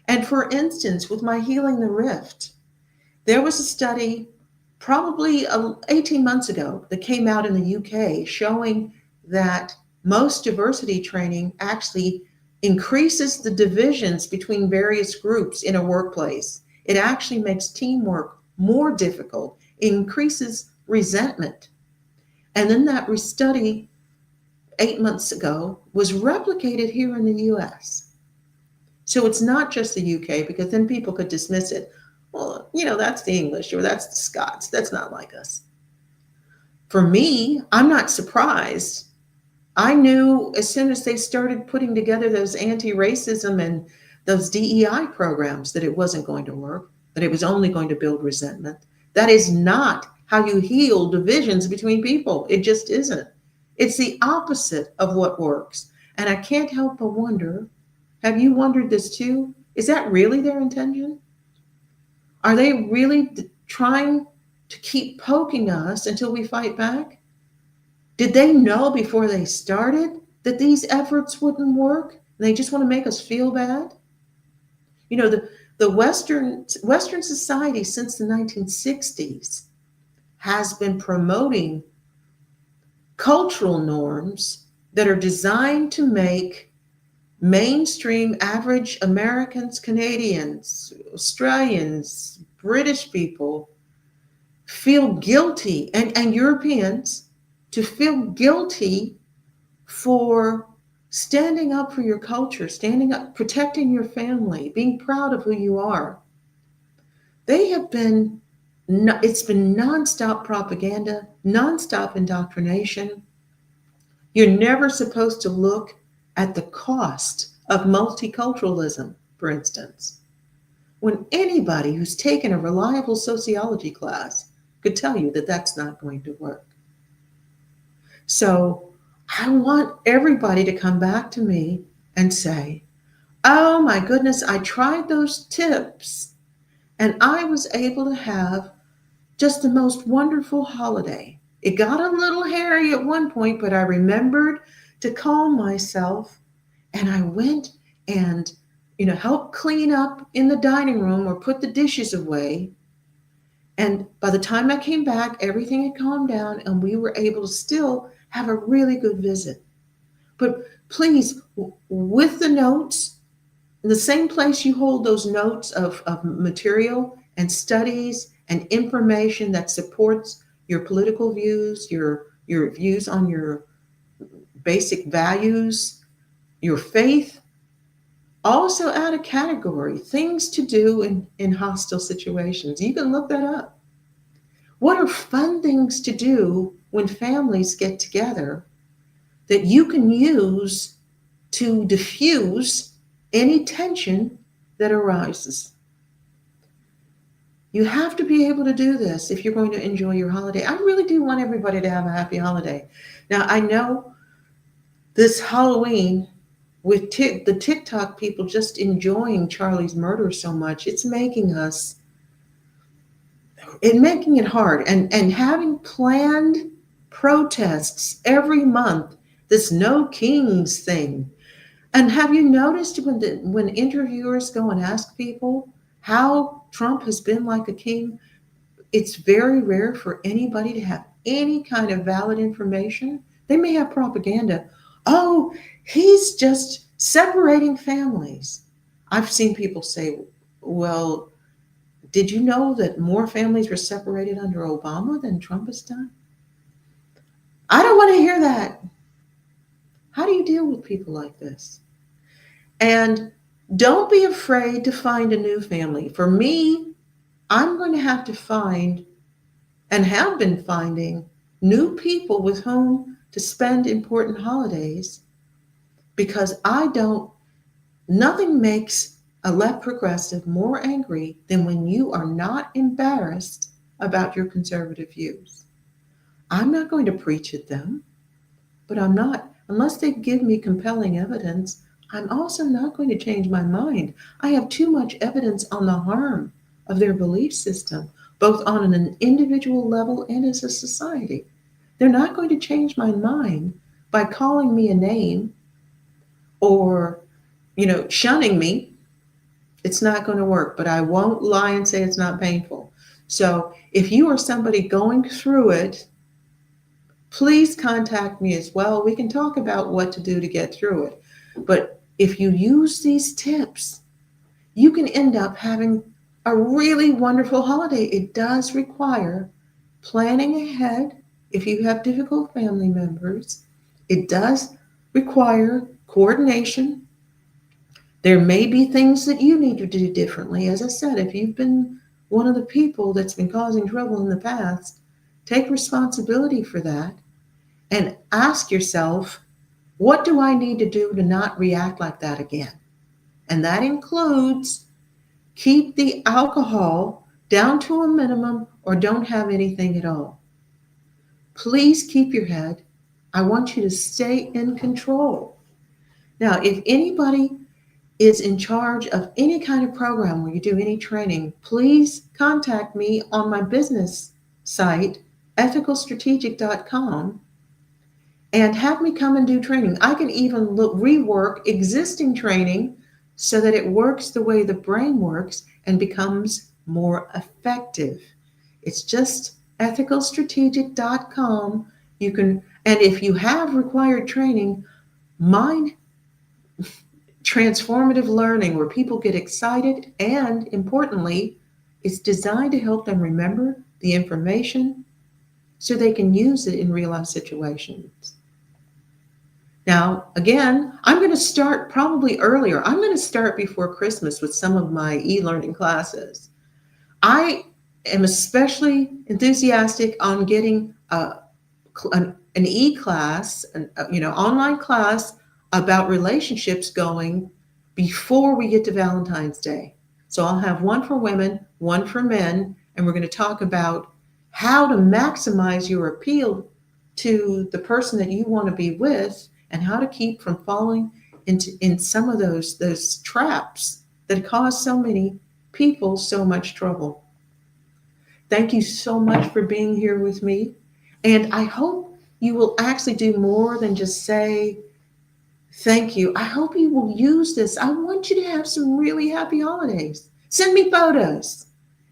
And for instance, with my Healing the Rift, there was a study probably 18 months ago that came out in the UK showing that most diversity training actually increases the divisions between various groups in a workplace. It actually makes teamwork more difficult, increases resentment. And then that study 8 months ago was replicated here in the US. So it's not just the UK, because then people could dismiss it. Well, that's the English or that's the Scots. That's not like us. For me, I'm not surprised. I knew as soon as they started putting together those anti-racism and those DEI programs that it wasn't going to work, that it was only going to build resentment. That is not how you heal divisions between people. It just isn't. It's the opposite of what works. And I can't help but wonder, have you wondered this too? Is that really their intention? Are they really trying to keep poking us until we fight back? Did they know before they started that these efforts wouldn't work? They just want to make us feel bad? You know, the Western society since the 1960s has been promoting cultural norms that are designed to make mainstream average Americans, Canadians, Australians, British people feel guilty, and Europeans to feel guilty for standing up for your culture, standing up, protecting your family, being proud of who you are. They have been, it's been nonstop propaganda, nonstop indoctrination. You're never supposed to look at the cost of multiculturalism, for instance, when anybody who's taken a reliable sociology class could tell you that that's not going to work. So I want everybody to come back to me and say, oh my goodness, I tried those tips and I was able to have just the most wonderful holiday. It got a little hairy at one point, but I remembered to calm myself and I went and helped clean up in the dining room or put the dishes away. And by the time I came back, everything had calmed down and we were able to still have a really good visit. But please, with the notes, in the same place you hold those notes of material and studies and information that supports your political views, your views on your basic values, your faith, also add a category, things to do in hostile situations. You can look that up. What are fun things to do when families get together that you can use to diffuse any tension that arises? You have to be able to do this if you're going to enjoy your holiday. I really do want everybody to have a happy holiday. Now, I know this Halloween, with the TikTok people just enjoying Charlie's murder so much, it's making it hard. And having planned protests every month, this No Kings thing. And have you noticed when interviewers go and ask people how Trump has been like a king, it's very rare for anybody to have any kind of valid information. They may have propaganda. Oh, he's just separating families. I've seen people say, well, did you know that more families were separated under Obama than Trump has done? I don't want to hear that. How do you deal with people like this? And don't be afraid to find a new family. For me, I'm going to have to find and have been finding new people with whom to spend important holidays because nothing makes a left progressive more angry than when you are not embarrassed about your conservative views. I'm not going to preach at them, but unless they give me compelling evidence, I'm also not going to change my mind. I have too much evidence on the harm of their belief system, both on an individual level and as a society. They're not going to change my mind by calling me a name or, shunning me. It's not going to work, but I won't lie and say it's not painful. So if you are somebody going through it, please contact me as well. We can talk about what to do to get through it. But if you use these tips, you can end up having a really wonderful holiday. It does require planning ahead if you have difficult family members. It does require coordination. There may be things that you need to do differently. As I said, if you've been one of the people that's been causing trouble in the past, take responsibility for that and ask yourself, what do I need to do to not react like that again? And that includes keep the alcohol down to a minimum or don't have anything at all. Please keep your head. I want you to stay in control. Now, if anybody is in charge of any kind of program where you do any training, please contact me on my business site, ethicalstrategic.com, and have me come and do training. I can even rework existing training so that it works the way the brain works and becomes more effective. It's just ethicalstrategic.com. You can, and if you have required training, mine transformative learning where people get excited and importantly, it's designed to help them remember the information so they can use it in real life situations. Now, again, I'm going to start probably earlier. I'm going to start before Christmas with some of my e-learning classes. I am especially enthusiastic on getting an e-class, online class about relationships going before we get to Valentine's Day. So I'll have one for women, one for men, and we're going to talk about how to maximize your appeal to the person that you want to be with and how to keep from falling in some of those traps that cause so many people so much trouble. Thank you so much for being here with me. And I hope you will actually do more than just say, thank you. I hope you will use this. I want you to have some really happy holidays. Send me photos.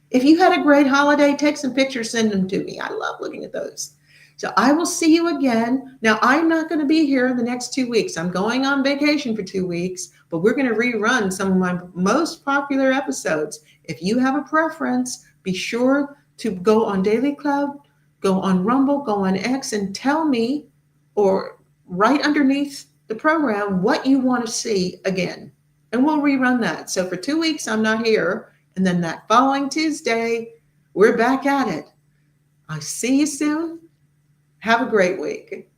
If you had a great holiday, take some pictures, send them to me. I love looking at those. So I will see you again. Now, I'm not going to be here in the next 2 weeks. I'm going on vacation for 2 weeks, but we're going to rerun some of my most popular episodes. If you have a preference, be sure to go on Daily Cloud, go on Rumble, go on X, and tell me, or right underneath the program, what you want to see again. And we'll rerun that. So for 2 weeks, I'm not here. And then that following Tuesday, we're back at it. I'll see you soon. Have a great week.